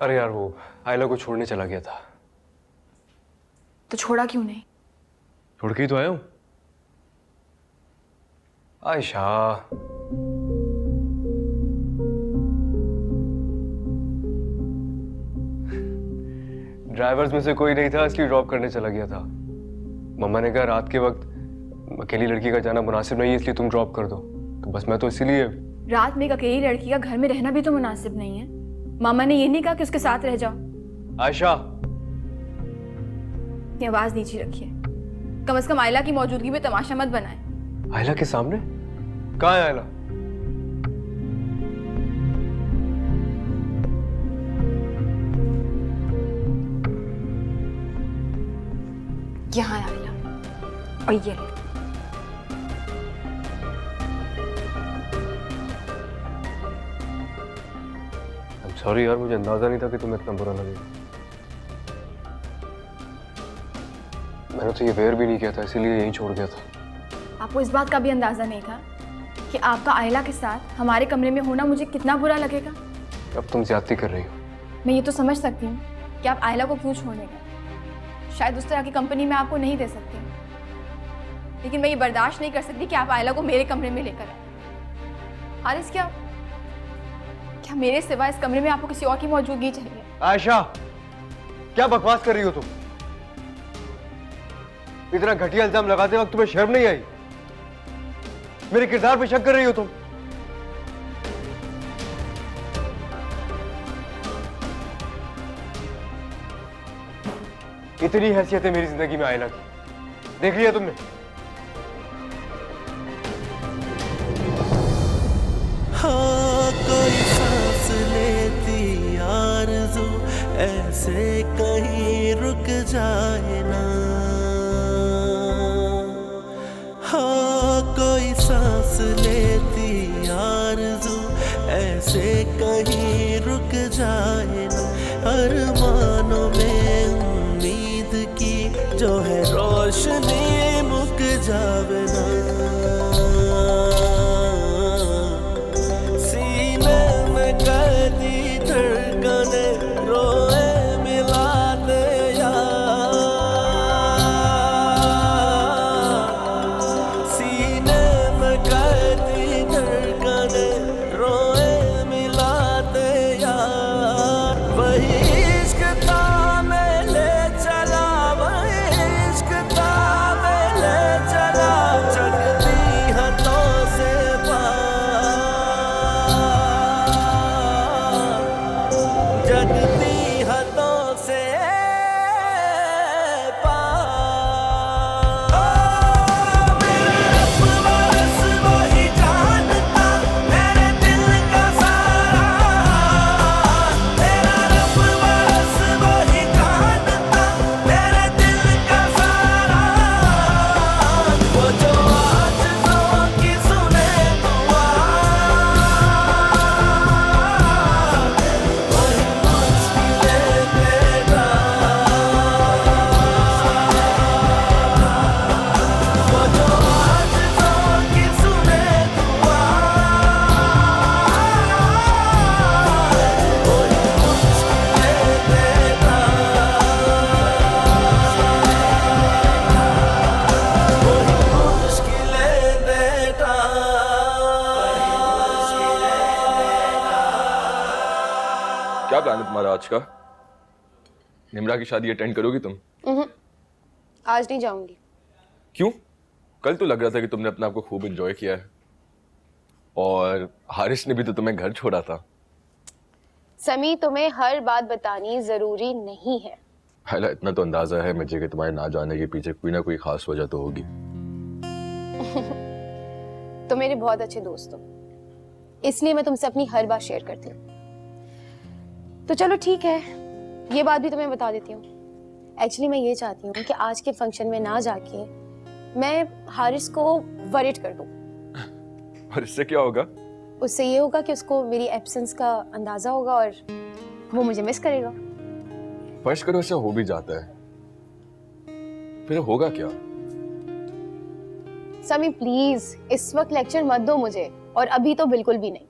अरे यार वो आयला को छोड़ने चला गया था। तो छोड़ा क्यों नहीं? छोड़ के ही तो आया हूं। आयशा, ड्राइवर्स में से कोई नहीं था इसलिए ड्रॉप करने चला गया था। मम्मा ने कहा रात के वक्त अकेली लड़की का जाना मुनासिब नहीं है इसलिए तुम ड्रॉप कर दो, तो बस मैं तो इसीलिए। रात में एक अकेली लड़की का घर में रहना भी तो मुनासिब नहीं है। मामा ने ये नहीं कहा कि उसके साथ रह जाओ। आयशा, ये आवाज नीचे रखिए। कम से कम आयला की मौजूदगी में तमाशा मत बनाए। आयला के सामने? कहाँ है आयला? यहाँ है आयला, और ये ले। सॉरी यार, मुझे अंदाजा नहीं था कि तुम्हें इतना बुरा लगेगा। मैंने तो ये वेयर भी नहीं किया था इसीलिए यहीं छोड़ गया था। आपको इस बात का भी अंदाजा नहीं था कि आपका आयला के साथ हमारे कमरे में होना मुझे कितना बुरा लगेगा? अब तुम ज्यादती कर रही हो। मैं ये तो समझ सकती हूँ कि आप आयला को क्यों छोड़ने गए। शायद उस तरह की कंपनी मैं आपको नहीं दे सकती, लेकिन मैं ये बर्दाश्त नहीं कर सकती कि आप आयला को मेरे कमरे में लेकर आए। हारिस, क्या मेरे सिवा इस कमरे में आपको किसी और की मौजूदगी चाहिए? आयशा, क्या बकवास कर रही हो तुम? इतना घटिया इल्जाम लगाते वक्त तुम्हें शर्म नहीं आई? मेरे किरदार पे शक कर रही हो तुम? इतनी हैसियत है मेरी जिंदगी में आयला की, देख लिया तुमने? हाँ, कोई सांस लेती आरज़ू ऐसे कहीं रुक जाए ना। हाँ, कोई सांस लेती आरज़ू ऐसे कहीं रुक जाए ना। अरमानों में उम्मीद की जो है रोशनी मुक जावे ना। सीने में कैदी धड़कने रोए मिला दे यार। सीने में कैदी धड़कने रोए मिला दे यार। वही इश्क था मैं ले चला, वही इश्क था मैं ले चला। जगती हाथों से जगती हदों से पार। मेरा बस वही जानता मेरे दिल का सारा। मेरा रब बस वही जानता मेरे दिल का सारा। वो जो आज़िज़ों की सुने दुआ, क्या प्लान है तुम्हारा आज का? निम्रा की शादी अटेंड करोगी तुम? आज नहीं जाऊंगी। क्यों? कल तो लग रहा था कि तुमने अपने आप को खूब एंजॉय किया है, और हारिस ने भी तो तुम्हें घर छोड़ा था। समी, तुम्हें हर बात बतानी जरूरी नहीं है। हालांकि इतना तो अंदाजा है मुझे कि तुम्हारे ना जाने के पीछे कोई ना कोई खास वजह तो होगी। तुम मेरे बहुत अच्छे दोस्त हो, इसलिए मैं तुमसे अपनी हर बात शेयर करती हूँ। तो चलो ठीक है, ये बात भी तुम्हें बता देती हूँ। एक्चुअली मैं ये चाहती हूँ कि आज के फंक्शन में ना जाके मैं हारिस को वरिड कर दूँ। और इससे क्या होगा? उससे ये होगा कि उसको मेरी एब्सेंस का अंदाजा होगा और वो मुझे मिस करेगा। फर्ज करो ऐसा हो भी जाता है, फिर होगा क्या? समी प्लीज इस वक्त लेक्चर मत दो मुझे, और अभी तो बिल्कुल भी नहीं।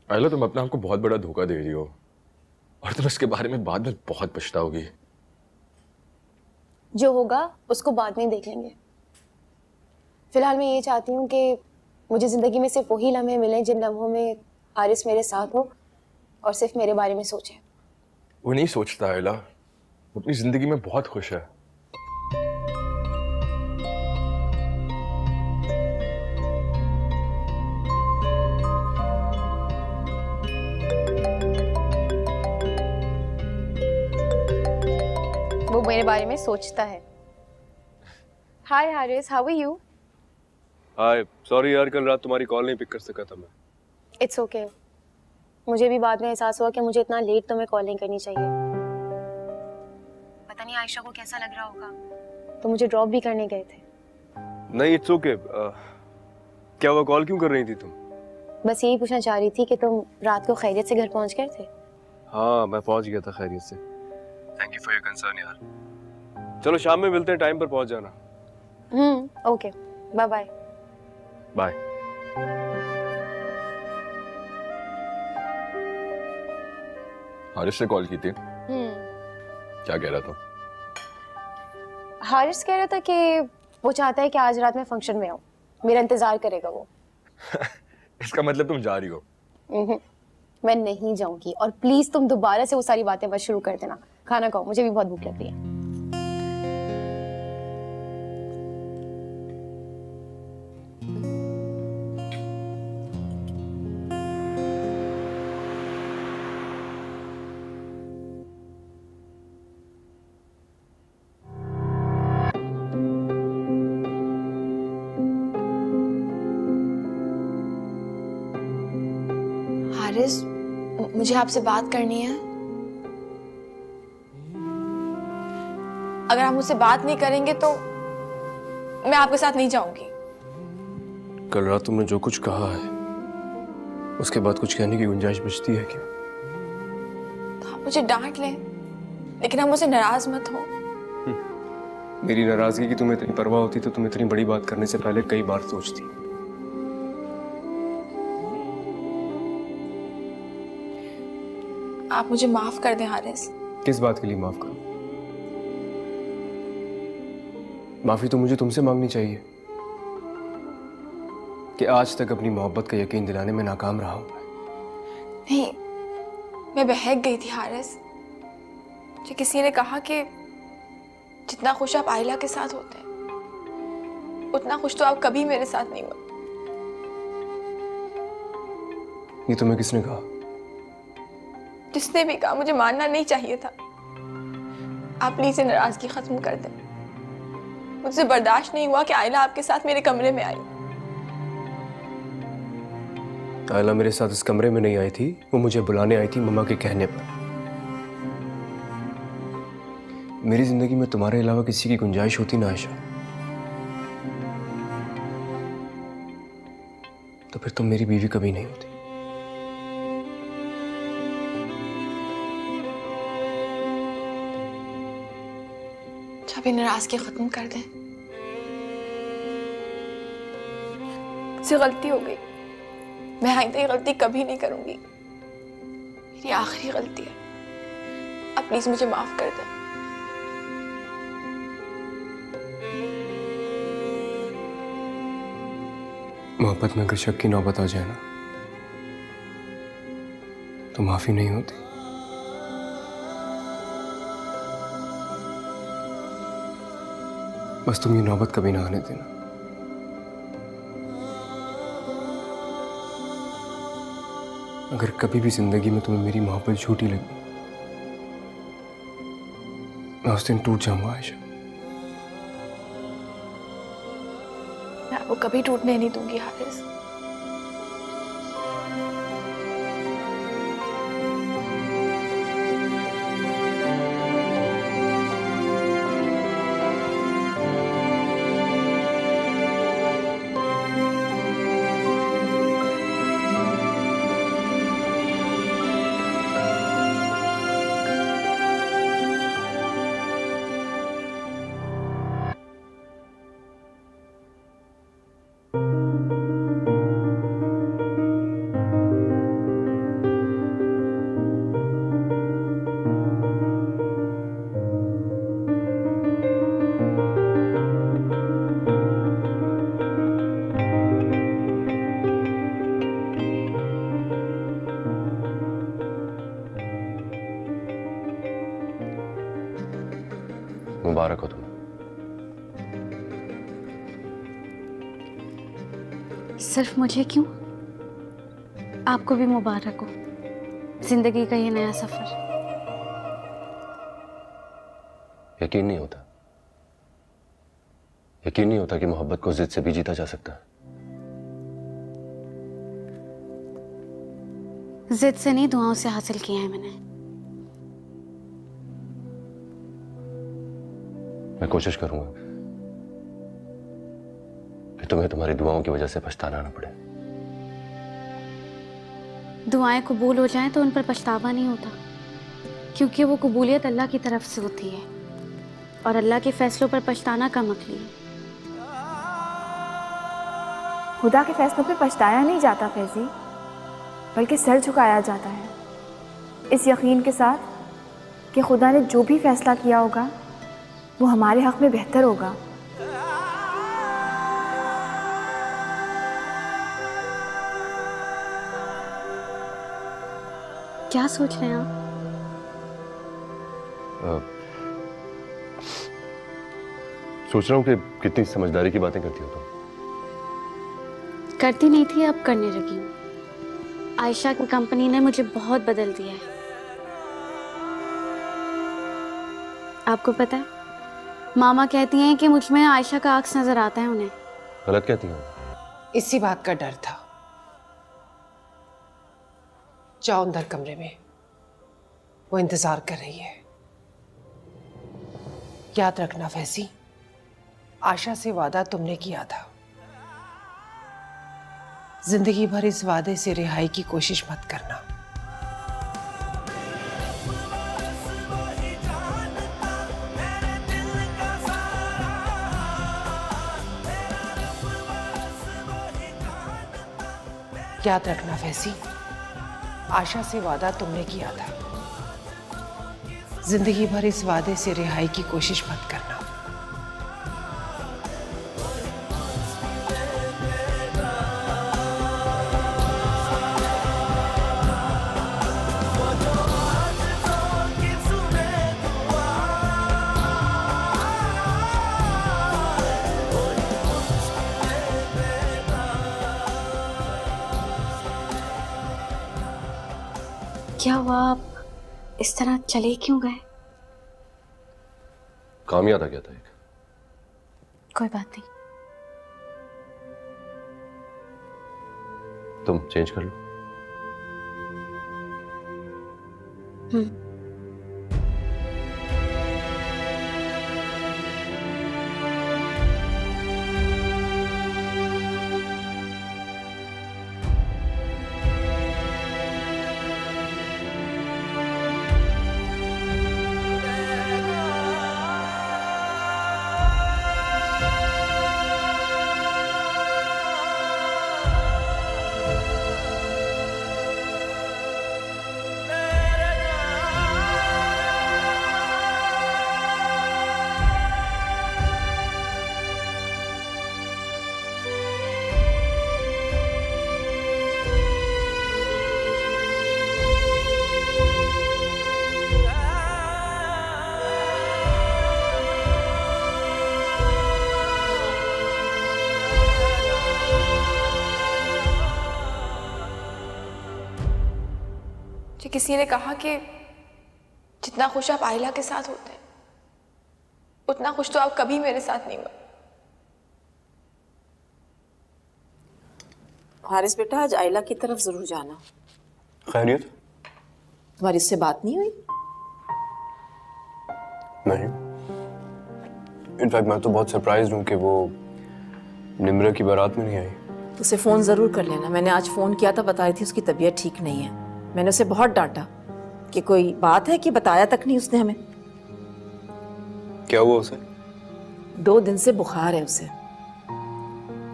आयला, तुम अपने आप को बहुत बड़ा धोखा दे रही हो। और तुम इसके बारे में बाद में बहुत पछताओगी। जो होगा उसको बाद में ही देख लेंगे। फिलहाल मैं ये चाहती हूँ कि मुझे ज़िंदगी में सिर्फ वही लम्हे मिलें जिन लम्हों में हारिस मेरे साथ हो और सिर्फ मेरे बारे में सोचे। वो नहीं सोचता आयला, वो अपनी जिंदगी में बहुत खुश है। वो मेरे बारे में सोचता है। Hi Haris, how are you? Hi, sorry यार, कल रात तुम्हारी कॉल नहीं पिक कर सका था मैं। It's okay. मुझे भी बाद में एहसास हुआ कि मुझे इतना लेट तुम्हें कॉल नहीं करनी चाहिए। पता नहीं आयशा को कैसा लग रहा होगा, तो मुझे ड्रॉप भी करने गए थे। नहीं, इट्स ओके। क्या हुआ, कॉल क्यों कर रही थी तुम? बस यही पूछना चाह रही थी कि तुम रात को खैरियत से घर पहुंच गए थे। हाँ, मैं पहुंच गया था खैरियत से। Thank you for your concern यार। चलो शाम में मिलते हैं, टाइम पर पहुंच जाना। Okay, bye bye. Bye. Haris से कॉल की थी, क्या कह रहा था? हारिस कह रहा था कि वो चाहता है कि आज रात में फंक्शन में आऊं, मेरा इंतजार करेगा वो। इसका मतलब तुम जा रही हो? मैं नहीं जाऊंगी, और प्लीज तुम दोबारा से वो सारी बातें बस शुरू कर देना। खाना खाओ, मुझे भी बहुत भूख लग रही है। हारिस, मुझे आपसे बात करनी है। अगर आप मुझसे बात नहीं करेंगे तो मैं आपके साथ नहीं जाऊंगी। कल रात तुमने जो कुछ कहा है उसके बाद कुछ कहने की गुंजाइश बचती है क्या? तो आप मुझे डांट लें, लेकिन आप मुझसे नाराज मत हो। मेरी नाराजगी की तुम्हें इतनी परवाह होती तो तुम इतनी बड़ी बात करने से पहले कई बार सोचती। आप मुझे माफ कर दें हारिस। किस बात के लिए माफ करूं? माफी तो मुझे तुमसे मांगनी चाहिए कि आज तक अपनी मोहब्बत का यकीन दिलाने में नाकाम रहा हूं। नहीं, मैं बहक गई थी हारिस। जो किसी ने कहा कि जितना खुश आप आयला के साथ होते हैं उतना खुश तो आप कभी मेरे साथ नहीं हुए। ये तुम्हें किसने कहा? जिसने भी कहा, मुझे मानना नहीं चाहिए था। आप प्लीज ये नाराजगी खत्म कर दें। मुझसे बर्दाश्त नहीं हुआ कि आयला आपके साथ मेरे कमरे में आई। आयला मेरे साथ इस कमरे में नहीं आई थी, वो मुझे बुलाने आई थी मम्मा के कहने पर। मेरी जिंदगी में तुम्हारे अलावा किसी की गुंजाइश होती ना आयशा, तो फिर तुम मेरी बीवी कभी नहीं होती। अभी नाराजगी खत्म कर दें। मुझसे गलती हो गई, मैं आइंदा ये गलती कभी नहीं करूंगी। मेरी आखिरी गलती है, आप प्लीज मुझे माफ कर दें। मोहब्बत में अगर शक की नौबत आ जाए ना तो माफी नहीं होती। बस तुम ये नौबत कभी ना आने देना। अगर कभी भी जिंदगी में तुम्हें मेरी मोहब्बत झूठी लगी, मैं उस दिन टूट जाऊंगा आयशा। मैं आपको कभी टूटने नहीं दूंगी हारिस। मुबारक हो तुम्हें। सिर्फ मुझे क्यों, आपको भी मुबारक हो जिंदगी का ये नया सफर। यकीन नहीं होता, यकीन नहीं होता कि मोहब्बत को जिद से भी जीता जा सकता है। जिद से नहीं, दुआओं से हासिल किया है मैंने। मैं कोशिश करूंगा कि तुम्हें तुम्हारी दुआओं की वजह से पछताना ना पड़े। दुआएं कबूल हो जाएं तो उन पर पछतावा नहीं होता, क्योंकि वो कबूलियत अल्लाह की तरफ से होती है और अल्लाह के फैसलों पर पछताना कम अक्ली है। खुदा के फैसलों पे पछताया नहीं जाता फैजी, बल्कि सर झुकाया जाता है, इस यकीन के साथ कि खुदा ने जो भी फैसला किया होगा वो हमारे हक में बेहतर होगा। क्या सोच रहे हैं आप? सोच रहा हूं कि कितनी समझदारी की बातें करती हो तुम। करती नहीं थी, अब करने लगी हूँ। आयशा की कंपनी ने मुझे बहुत बदल दिया है। आपको पता है, मामा कहती हैं कि मुझ में आयशा का अक्स नजर आता है उन्हें। गलत कहती हो। इसी बात का डर था। जाओ अंदर कमरे में, वो इंतजार कर रही है। याद रखना फैजी, आशा से वादा तुमने किया था। जिंदगी भर इस वादे से रिहाई की कोशिश मत करना। याद रखना फैजी, आशा से वादा तुमने किया था। जिंदगी भर इस वादे से रिहाई की कोशिश मत करना। क्या हुआ, आप इस तरह चले क्यों गए? काम याद आ गया था एक। कोई बात नहीं। तुम चेंज कर लो। कि किसी ने कहा कि जितना खुश आप आयला के साथ होते हैं, उतना खुश तो आप कभी मेरे साथ नहीं हुए। हारिस बेटा, आज आयला की तरफ जरूर जाना। खैरियत? तुम्हारी इससे बात नहीं हुई? नहीं। इनफैक्ट मैं तो बहुत सरप्राइज्ड हूँ कि वो निम्रा की बारात में नहीं आई। उसे फोन जरूर कर लेना। मैंने आज फोन किया था, बता रही थी उसकी तबीयत ठीक नहीं है। मैंने उसे बहुत डांटा कि कोई बात है कि बताया तक नहीं उसने हमें। क्या हुआ उसे? 2 दिन से बुखार है उसे।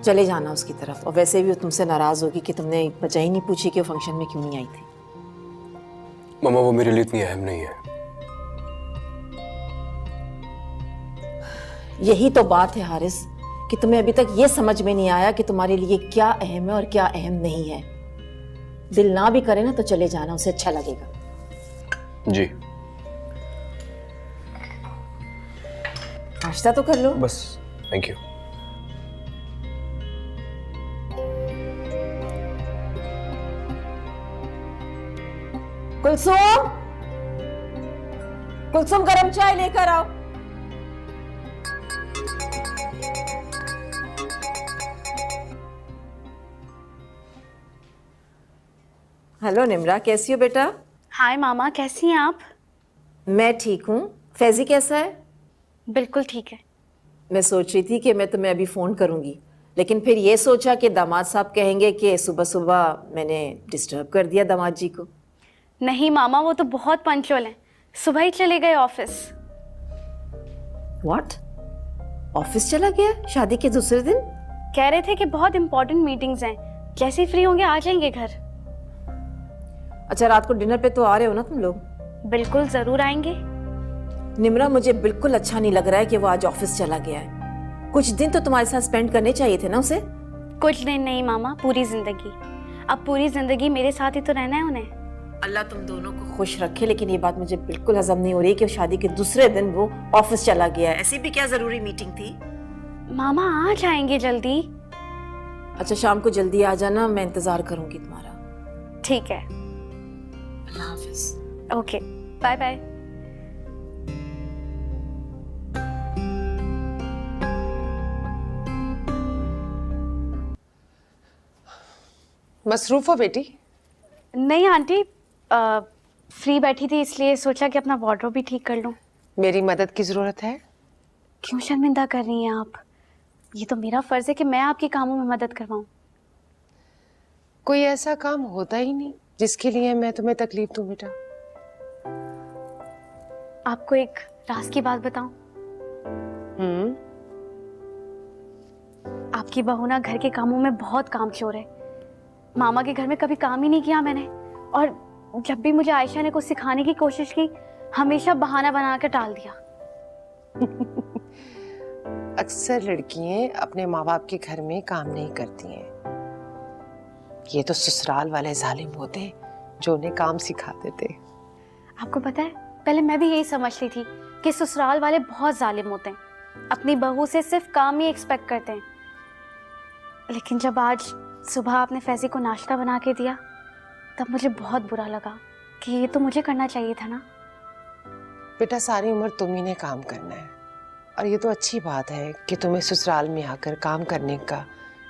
चले जाना उसकी तरफ। और वैसे भी वो तुमसे नाराज होगी कि तुमने वजह ही नहीं पूछी कि वो फंक्शन में क्यों नहीं आई थी। मामा वो मेरे लिए इतनी अहम नहीं है। यही तो बात है हारिस, कि तुम्हें अभी तक ये समझ में नहीं आया कि तुम्हारे लिए क्या अहम है और क्या अहम नहीं है। दिल ना भी करे ना तो चले जाना, उसे अच्छा लगेगा। जी। नाश्ता तो कर लो। बस, थैंक यू। कुलसुम, कुलसुम गरम चाय लेकर आओ। हेलो निम्रा, कैसी हो बेटा? हाय मामा, कैसी हैं आप? मैं ठीक हूँ। फैजी कैसा है? बिल्कुल ठीक है। मैं सोच रही थी कि मैं तुम्हें अभी फोन करूंगी, लेकिन फिर ये सोचा कि दामाद साहब कहेंगे कि सुबह सुबह मैंने डिस्टर्ब कर दिया दामाद जी को। नहीं मामा, वो तो बहुत पंचुअल हैं, सुबह ही चले गए ऑफिस। व्हाट? ऑफिस चला गया शादी के दूसरे दिन? कह रहे थे कि बहुत इंपॉर्टेंट मीटिंग्स हैं, जैसे ही फ्री होंगे आ जाएंगे घर। अच्छा, रात को डिनर पे तो आ रहे हो ना तुम लोग? बिल्कुल जरूर आएंगे। निम्रा, मुझे बिल्कुल अच्छा नहीं लग रहा है कि वो आज ऑफिस चला गया है। कुछ दिन तो तुम्हारे साथ स्पेंड करने चाहिए थे ना उसे। कुछ दिन नहीं मामा, पूरी जिंदगी। अब पूरी जिंदगी मेरे साथ ही तो रहना है उन्हें। अल्लाह तुम दोनों को खुश रखे, लेकिन ये बात मुझे बिल्कुल हजम नहीं हो रही कि शादी के दूसरे दिन वो ऑफिस चला गया है। ऐसी भी क्या जरूरी मीटिंग थी? मामा आ जाएंगे जल्दी। अच्छा, शाम को जल्दी आ जाना, मैं इंतजार करूंगी तुम्हारा। ठीक है, अल्लाह हाफिज। Okay, bye bye. मसरूफ हो बेटी? नहीं आंटी, फ्री बैठी थी इसलिए सोचा कि अपना वार्डरोब भी ठीक कर लूं। मेरी मदद की जरूरत है? क्यों शर्मिंदा कर रही हैं आप? ये तो मेरा फर्ज है कि मैं आपके कामों में मदद करवाऊं। कोई ऐसा काम होता ही नहीं जिसके लिए मैं तुम्हें तकलीफ दूं बेटा। आपको एक राज की बात बताऊं? आपकी बहू ना घर के कामों में बहुत कामचोर है। मामा के घर में कभी काम ही नहीं किया मैंने, और जब भी मुझे आयशा ने कुछ सिखाने की कोशिश की, हमेशा बहाना बना कर टाल दिया। अक्सर लड़कियां अपने माँ बाप के घर में काम नहीं करती हैं। ये तो ससुराल वाले जालिम होते जो उन्हें काम सिखा देते। आपको पता है, पहले मैं भी यही समझती थी कि ससुराल वाले बहुत जालिम होते हैं, अपनी बहू से सिर्फ काम ही एक्सपेक्ट करते हैं। लेकिन जब आज सुबह आपने फैजी को नाश्ता बना के दिया, तब मुझे बहुत बुरा लगा कि ये तो मुझे करना चाहिए था ना। बेटा, सारी उम्र तुम ही ने काम करना है, और ये तो अच्छी बात है कि तुम्हें ससुराल में आकर काम करने का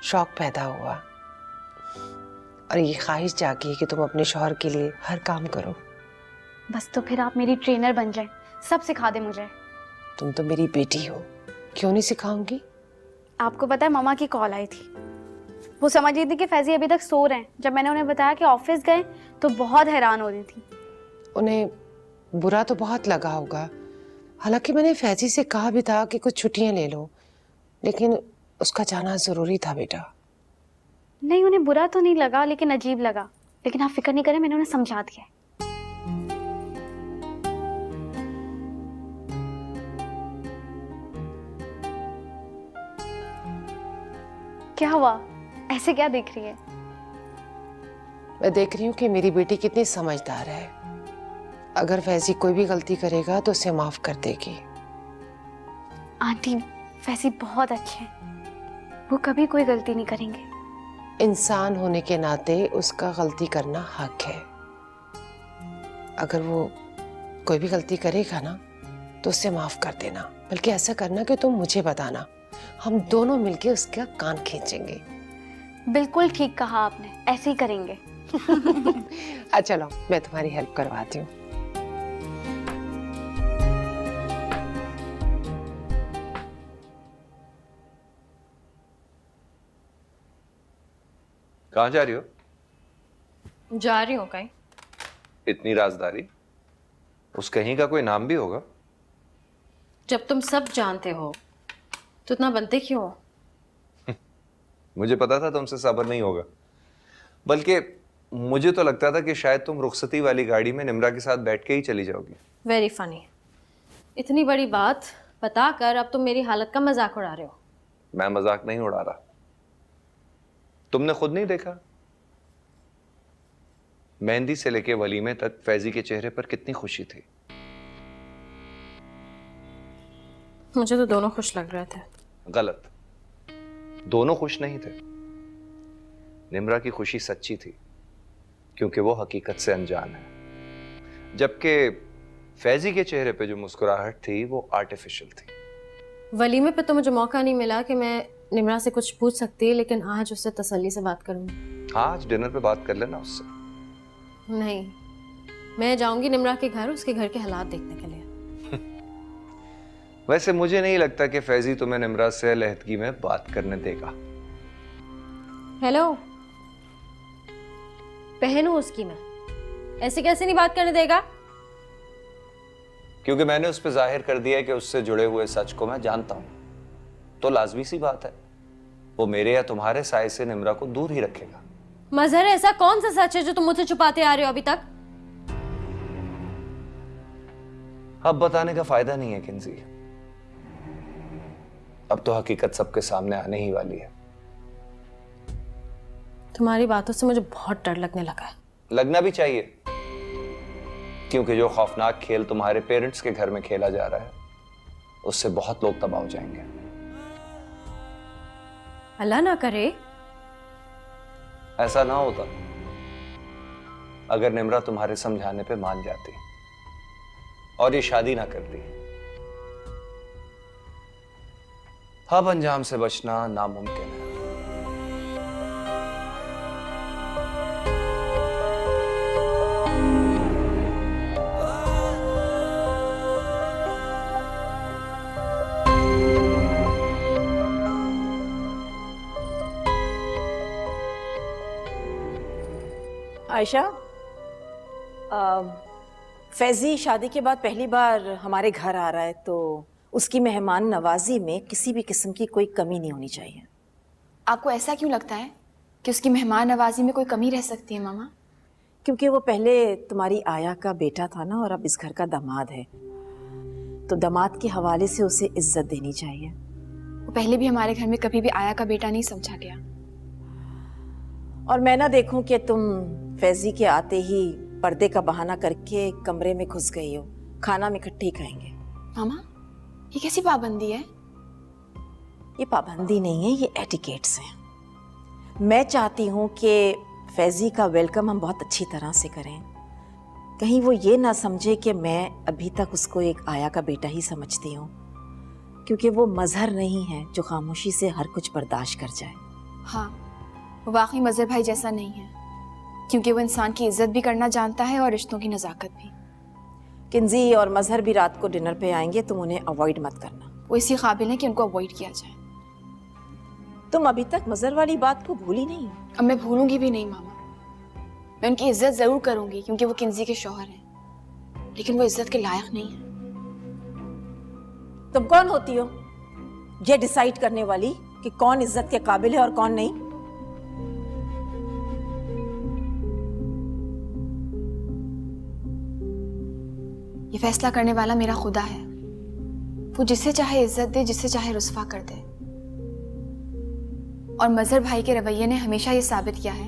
शौक पैदा हुआ, और ये ख्वाहिश जागी कि तुम अपने शौहर के लिए हर काम करो। बस तो फिर आप मेरी ट्रेनर बन जाए, सब सिखा दे मुझे। तुम तो मेरी बेटी हो, क्यों नहीं सिखाऊंगी? आपको पता है, मम्मा की कॉल आई थी। वो समझ रही थी कि फैजी अभी तक सो रहे हैं। जब मैंने उन्हें बताया कि ऑफिस गए, तो बहुत हैरान हो रही थी। उन्हें बुरा तो बहुत लगा होगा। हालांकि मैंने फैजी से कहा भी था कि कुछ छुट्टियां ले लो, लेकिन उसका जाना जरूरी था बेटा। नहीं, उन्हें बुरा तो नहीं लगा, लेकिन अजीब लगा। लेकिन आप फिक्र नहीं करें, मैंने उन्हें समझा दिया है। क्या हुआ? ऐसे क्या देख रही है? मैं देख रही हूँ कि मेरी बेटी कितनी समझदार है। अगर फैजी कोई भी गलती करेगा तो उसे माफ कर देगी। आंटी, फैजी बहुत अच्छे हैं, वो कभी कोई गलती नहीं करेंगे। इंसान होने के नाते उसका गलती करना हक है। अगर वो कोई भी गलती करेगा ना, तो उसे माफ कर देना। बल्कि ऐसा करना कि तुम मुझे बताना, हम दोनों मिलके उसका कान खींचेंगे। बिल्कुल ठीक कहा आपने, ऐसे ही करेंगे। अच्छा चलो, मैं तुम्हारी हेल्प करवाती हूँ। कहाँ जा रही हो? जा रही हूँ कहीं। इतनी राजदारी? उस कहीं का कोई नाम भी होगा? जब तुम सब जानते हो तो इतना बनते क्यों हो? मुझे पता था तुमसे सब्र नहीं होगा, बल्कि मुझे तो लगता था कि शायद तुम रुखसती वाली गाड़ी में निम्रा के साथ बैठ के ही चली जाओगी। Very funny. इतनी बड़ी बात बताकर अब तुम मेरी हालत का मजाक उड़ा रहे हो। मैं मजाक नहीं उड़ा रहा। तुमने खुद नहीं देखा मेहंदी से लेके वलीमे तक फैजी के चेहरे पर कितनी खुशी थी। मुझे तो दोनों खुश लग रहे थे। गलत। दोनों खुश नहीं थे। निम्रा की खुशी सच्ची थी क्योंकि वो हकीकत से अनजान है, जबकि फैजी के चेहरे पे जो मुस्कुराहट थी वो आर्टिफिशियल थी। वलीमे पे तो मुझे मौका नहीं मिला कि मैं निम्रा से कुछ पूछ सकती, लेकिन आज उससे तसल्ली से बात करूंगी। आज डिनर पे बात कर लेना उससे। नहीं, मैं जाऊंगी निम्रा के घर, उसके घर के हालात देखने के लिए। वैसे मुझे नहीं लगता कि फैजी तुम्हें निम्रा से अलहदगी में बात करने देगा। हेलो, बहन हूं उसकी मैं, ऐसे कैसे नहीं बात करने देगा? क्योंकि मैंने उस पर जाहिर कर दिया कि उससे जुड़े हुए सच को मैं जानता हूं, तो लाजमी सी बात है वो मेरे या तुम्हारे साय से निम्रा को दूर ही रखेगा। मजहर, ऐसा कौन सा सच है जो तुम मुझसे छुपाते आ रहे हो अभी तक? अब बताने का फायदा नहीं है किंजी, अब तो हकीकत सबके सामने आने ही वाली है। तुम्हारी बातों से मुझे बहुत डर लगने लगा है। लगना भी चाहिए, क्योंकि जो खौफनाक खेल तुम्हारे पेरेंट्स के घर में खेला जा रहा है उससे बहुत लोग तबाह हो जाएंगे। अल्लाह ना करे ऐसा ना होता अगर निम्रा तुम्हारे समझाने पे मान जाती और ये शादी ना करती। अब अंजाम से बचना नामुमकिन है। आयशा, फैजी शादी के बाद पहली बार हमारे घर आ रहा है, तो उसकी मेहमान नवाजी में किसी भी किस्म की कोई कमी नहीं होनी चाहिए। आपको ऐसा क्यों लगता है कि उसकी मेहमान नवाजी में कोई कमी रह सकती है मामा? क्योंकि वो पहले तुम्हारी आया का बेटा था ना, और अब इस घर का दामाद है, तो दामाद के हवाले से उसे इज्जत देनी चाहिए। वो पहले भी हमारे घर में कभी भी आया का बेटा नहीं समझा गया। और मैं ना देखूं कि तुम फैजी के आते ही पर्दे का बहाना करके कमरे में घुस गई हो। खाना हम इकट्ठे ही खाएंगे। मामा, ये कैसी पाबंदी है? ये पाबंदी नहीं है, ये एटिकेट्स हैं। मैं चाहती हूँ कि फैजी का वेलकम हम बहुत अच्छी तरह से करें, कहीं वो ये ना समझे कि मैं अभी तक उसको एक आया का बेटा ही समझती हूँ, क्योंकि वो मजहर नहीं है जो खामोशी से हर कुछ बर्दाश्त कर जाए। हाँ, वो वाकई मजहर भाई जैसा नहीं है, क्योंकि वो इंसान की इज्जत भी करना जानता है और रिश्तों की नज़ाकत भी। किंजी और मजहर भी रात को डिनर पे आएंगे, तुम उन्हें अवॉइड मत करना। वो इसी काबिल है कि उनको अवॉइड किया जाए। तुम अभी तक मजहर वाली बात को भूली नहीं। अब मैं भूलूंगी भी नहीं मामा। मैं उनकी इज्जत जरूर करूंगी क्योंकि वो किंजी के शौहर हैं, लेकिन वो इज्जत के लायक नहीं है। तुम कौन होती हो ये डिसाइड करने वाली कि कौन इज्जत के काबिल है और कौन नहीं? ये फैसला करने वाला मेरा खुदा है। वो जिसे चाहे इज्जत दे, जिसे चाहे रुस्वा कर दे। और मजहर भाई के रवैये ने हमेशा ये साबित किया है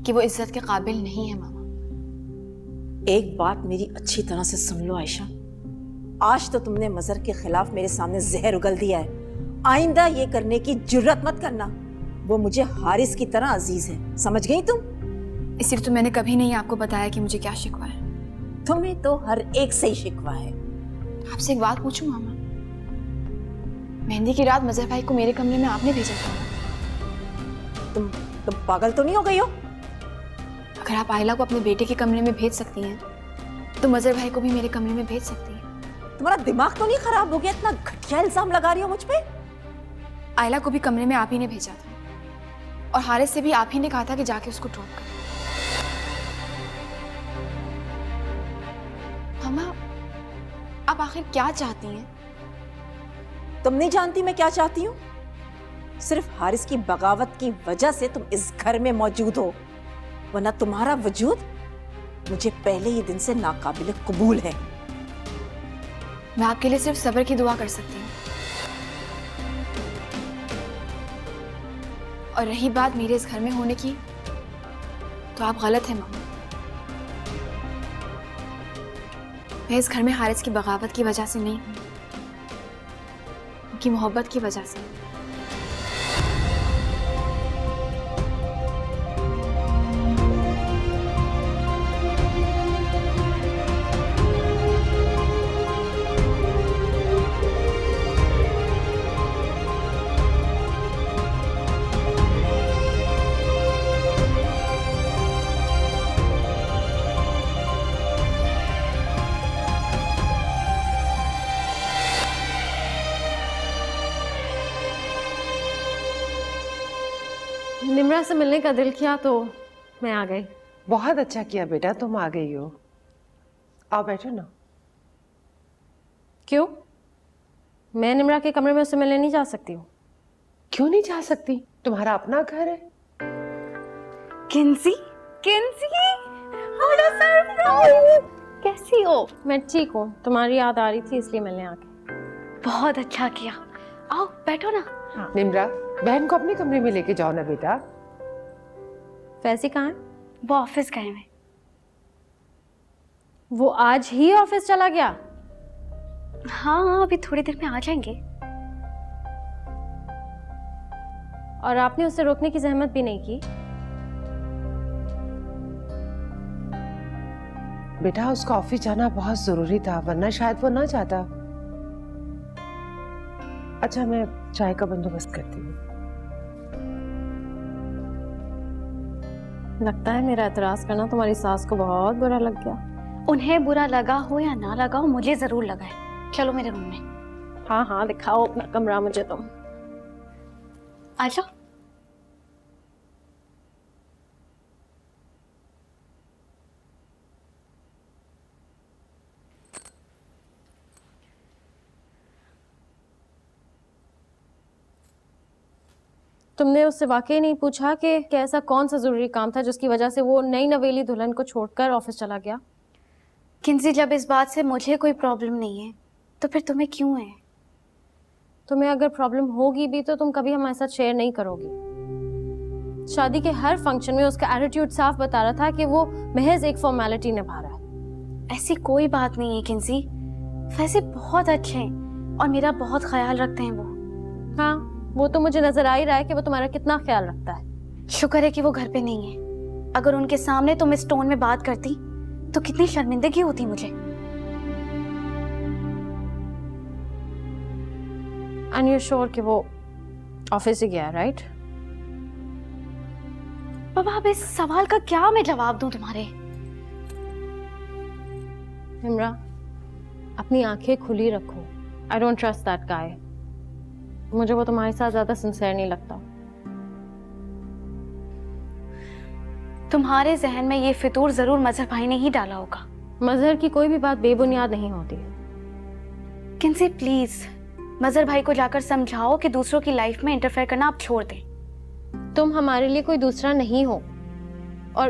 कि वो इज्जत के काबिल नहीं है मामा। एक बात मेरी अच्छी तरह से सुन लो आयशा, आज तो तुमने मजहर के खिलाफ मेरे सामने जहर उगल दिया है। आइंदा ये करने की जुर्रत मत करना। वो मुझे हारिस की तरह अजीज है, समझ गई तुम? इसलिए तो मैंने कभी नहीं आपको बताया कि मुझे क्या शिकवा है। तुम्हें तो हर एक से ही शिकवा है। आपसे एक बात पूछूं मामा? मेहंदी की रात मजहर भाई को मेरे कमरे में आपने भेजा था। तुम पागल तो नहीं हो गई हो? अगर आप आयला को अपने बेटे के कमरे में भेज सकती हैं, तो मजहर भाई को भी मेरे कमरे में भेज सकती हैं। तुम्हारा दिमाग तो नहीं खराब हो गया? इतना घटिया इल्जाम लगा रही हो मुझ पे। आयला को भी कमरे में आप ही ने भेजा था, और हारिस से भी आप ही ने कहा था कि जाके उसको ड्रॉप कर। मामा, आप आखिर क्या चाहती हैं? तुम नहीं जानती मैं क्या चाहती हूँ? सिर्फ हारिस की बगावत की वजह से तुम इस घर में मौजूद हो, वरना तुम्हारा वजूद मुझे पहले ही दिन से नाकाबिल कबूल है। मैं आपके लिए सिर्फ सब्र की दुआ कर सकती हूँ। और रही बात मेरे इस घर में होने की, तो आप गलत हैं मामा। मैं इस घर में हारिस की बगावत की वजह से नहीं हूँ। आपकी मोहब्बत की वजह से। निम्रा से मिलने का दिल किया तो मैं आ गई। बहुत अच्छा किया बेटा, तुम आ गई हो। आओ बैठो ना। क्यों? मैं निम्रा के कमरे में उससे मिलने नहीं जा सकती हूँ? क्यों नहीं जा सकती? तुम्हारा अपना घर है। किंसी, किंसी, बड़ा सरप्राइज! कैसी हो? मैं ठीक हूँ, तुम्हारी याद आ रही थी इसलिए मिलने आ गई। बहुत अच्छा किया। आओ बैठो ना। निम्रा, बहन को अपने कमरे में लेके जाओ ना बेटा। फैजी कहाँ है? वो ऑफिस गए हैं। वो आज ही ऑफिस चला गया? हाँ, अभी थोड़ी देर में आ जाएंगे। और आपने उसे रोकने की जहमत भी नहीं की? बेटा उसका ऑफिस जाना बहुत जरूरी था, वरना शायद वो ना जाता। अच्छा, मैं चाय का बंदोबस्त करती हूँ। लगता है मेरा एतराज करना तुम्हारी सास को बहुत बुरा लग गया। उन्हें बुरा लगा हो या ना लगा हो, मुझे जरूर लगा है। चलो मेरे रूम में। हाँ हाँ, दिखाओ अपना कमरा मुझे तुम। आ जाओ। तुमने उससे वाकई नहीं पूछा कि ऐसा कौन सा जरूरी काम था जिसकी वजह से वो नई नवेली दुल्हन को छोड़कर ऑफिस चला गया? किंसी, जब इस बात से मुझे कोई प्रॉब्लम नहीं है तो फिर तुम्हें क्यों है? तुम्हें अगर प्रॉब्लम होगी भी तो तुम कभी हमारे साथ शेयर नहीं करोगी। शादी के हर फंक्शन में उसका एटीट्यूड साफ बता रहा था कि वो महज एक फॉर्मेलिटी निभा रहा है। ऐसी कोई बात नहीं है किंसी। वैसे बहुत अच्छे हैं और मेरा बहुत ख्याल रखते हैं वो। हाँ, वो तो मुझे नजर आ ही रहा है कि वो तुम्हारा कितना ख्याल रखता है। शुक्र है कि वो घर पे नहीं है। अगर उनके सामने तुम इस टोन में बात करती तो कितनी शर्मिंदगी होती मुझे। एंड यू श्योर कि वो ऑफिस ही गया, राइट? बाबा, अब इस सवाल का क्या मैं जवाब दूं तुम्हारे? हिमरा, अपनी आंखें खुली रखो। I don't trust that guy. मुझे वो तुम्हारे साथ ज्यादा सिंसियर नहीं लगता। तुम्हारे जहन में ये फितूर जरूर मजहर भाई ने ही डाला होगा। मजहर की कोई भी बात बेबुनियाद नहीं होती। किंसी प्लीज, मजहर भाई को जाकर समझाओ कि दूसरों की लाइफ में इंटरफेयर करना आप छोड़ दें। तुम हमारे लिए कोई दूसरा नहीं हो, और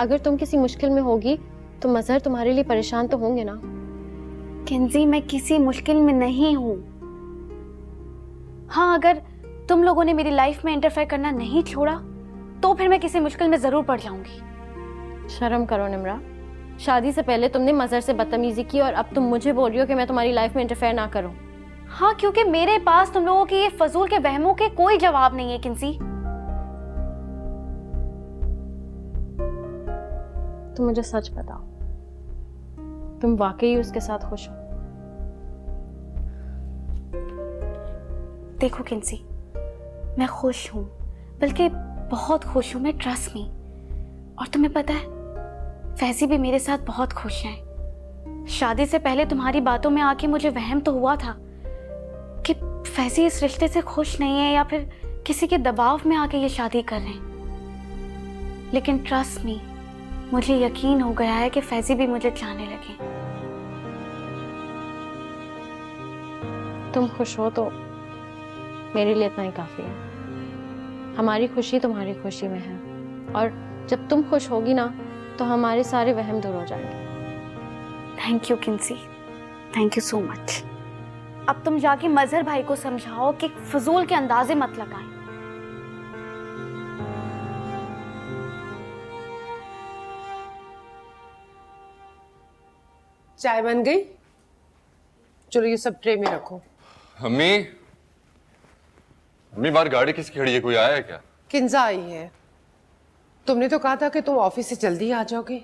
अगर तुम किसी मुश्किल में होगी तो मजहर तुम्हारे लिए परेशान तो होंगे ना। किंसी, मैं किसी मुश्किल में नहीं हूं। हाँ, अगर तुम लोगों ने मेरी लाइफ में इंटरफेयर करना नहीं छोड़ा तो फिर मैं किसी मुश्किल में जरूर पड़ जाऊंगी। शर्म करो निम्रा। शादी से पहले तुमने मजहर से बदतमीजी की और अब तुम मुझे बोल रही हो कि मैं तुम्हारी लाइफ में इंटरफेयर ना करूं। हाँ, क्योंकि मेरे पास तुम लोगों के ये फजूल के वहमों के कोई जवाब नहीं है किंसी। तुम मुझे सच बताओ, तुम वाकई उसके साथ खुश हो? देखो किंसी, मैं खुश हूं, बल्कि बहुत खुश हूं मैं, ट्रस्ट मी। और तुम्हें पता है, फैजी भी मेरे साथ बहुत खुश है। शादी से पहले तुम्हारी बातों में आके मुझे वहम तो हुआ था कि फैजी इस रिश्ते से खुश नहीं है या फिर किसी के दबाव में आके ये शादी कर रहे हैं। लेकिन ट्रस्ट मी, मुझे यकीन हो गया है कि फैजी भी मुझे चाहने लगे। तुम खुश हो तो मेरे लिए इतना ही काफी है। हमारी खुशी तुम्हारी खुशी में है, और जब तुम खुश होगी ना तो हमारे सारे वहम दूर हो जाएंगे। थैंक यू किंसी, थैंक यू सो मच। अब तुम जाके मजहर भाई को समझाओ कि फजूल के अंदाजे मत लगाएं। चाय बन गई? चलो ये सब ट्रे में रखो। अम्मी, अम्मी बाहर गाड़ी किसकी खड़ी है? कोई आया है क्या? किंजा आई है। तुमने तो कहा था कि तुम ऑफिस से जल्दी आ जाओगे।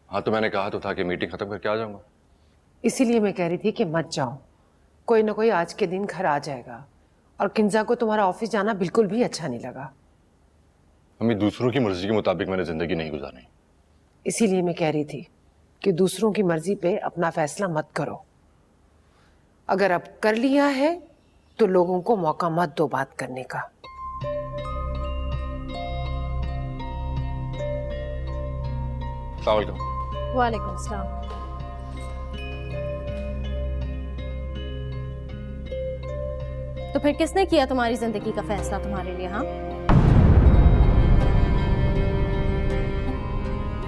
हाँ तो मैंने कहा तो था कि मीटिंग खत्म करके आ जाऊंगा। इसीलिए मैं कह रही थी कि मत जाओ, कोई ना कोई आज के दिन घर आ जाएगा। और किंजा को तुम्हारा ऑफिस जाना बिल्कुल भी अच्छा नहीं लगा। अम्मी, दूसरों की मर्जी के मुताबिक मैंने जिंदगी नहीं गुजारी। इसीलिए मैं कह रही थी कि दूसरों की मर्जी पे अपना फैसला मत करो। अगर अब कर लिया है तो लोगों को मौका मत दो बात करने का। अस्सलाम वालेकुम। वालेकुम सलाम। तो फिर किसने किया तुम्हारी जिंदगी का फैसला तुम्हारे लिए? हाँ,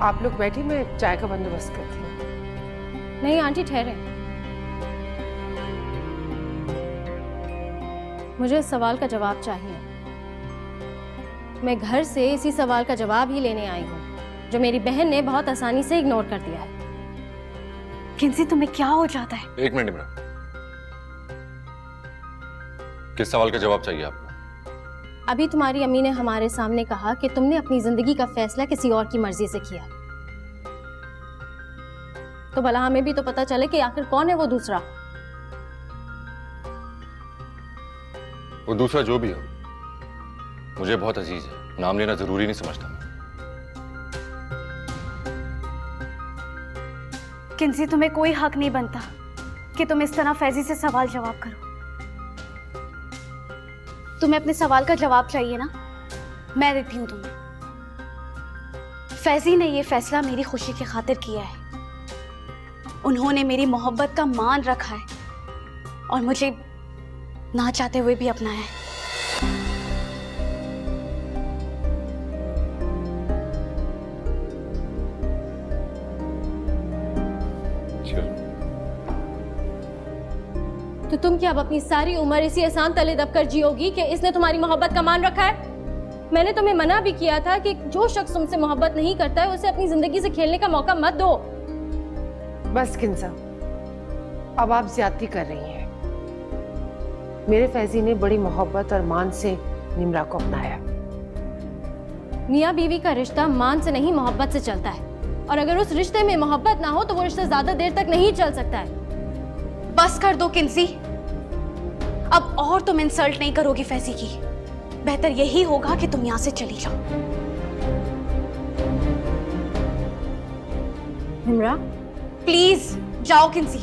आप लोग बैठी, मैं चाय का बंदोबस्त करती हूँ। नहीं आंटी ठहरे, मुझे इस सवाल का जवाब चाहिए। मैं घर से इसी सवाल का जवाब ही लेने आई हूँ जो मेरी बहन ने बहुत आसानी से इग्नोर कर दिया है। किंसी तुम्हें क्या हो जाता है? एक मिनट इमरान, किस सवाल का जवाब चाहिए आपको? अभी तुम्हारी अम्मी ने हमारे सामने कहा कि तुमने अपनी जिंदगी का फैसला किसी और की मर्जी से किया, तो भला हमें भी तो पता चले कि आखिर कौन है वो दूसरा। वो दूसरा जो भी हो मुझे बहुत अजीज है, नाम लेना जरूरी नहीं समझता। किंसी, तुम्हें कोई हक नहीं बनता कि तुम इस तरह फैजी से सवाल जवाब करो। तुम्हें अपने सवाल का जवाब चाहिए ना, मैं देती हूँ तुम्हें। फैजी ने ये फैसला मेरी खुशी की खातिर किया है। उन्होंने मेरी मोहब्बत का मान रखा है और मुझे ना चाहते हुए भी अपनाया है। तो तुम क्या अब अपनी सारी उम्र इसी एहसान तले दबकर जियोगी कि इसने तुम्हारी मोहब्बत का मान रखा है? मैंने तुम्हें मना भी किया था कि जो शख्स तुमसे मोहब्बत नहीं करता है उसे अपनी जिंदगी से खेलने का मौका मत दो। बस किंजा, अब आप ज्यादती कर रही हैं। मेरे फैजी ने बड़ी मोहब्बत और मान से निम्रा को अपनाया। मियाँ बीवी का रिश्ता मान से नहीं मोहब्बत से चलता है, और अगर उस रिश्ते में मोहब्बत ना हो तो वो रिश्ता ज्यादा देर तक नहीं चल सकता है। बस कर दो किंसी, अब और तुम इंसल्ट नहीं करोगी फैजी की। बेहतर यही होगा कि तुम यहाँ से चली जाओ। निम्रा, प्लीज जाओ किंसी।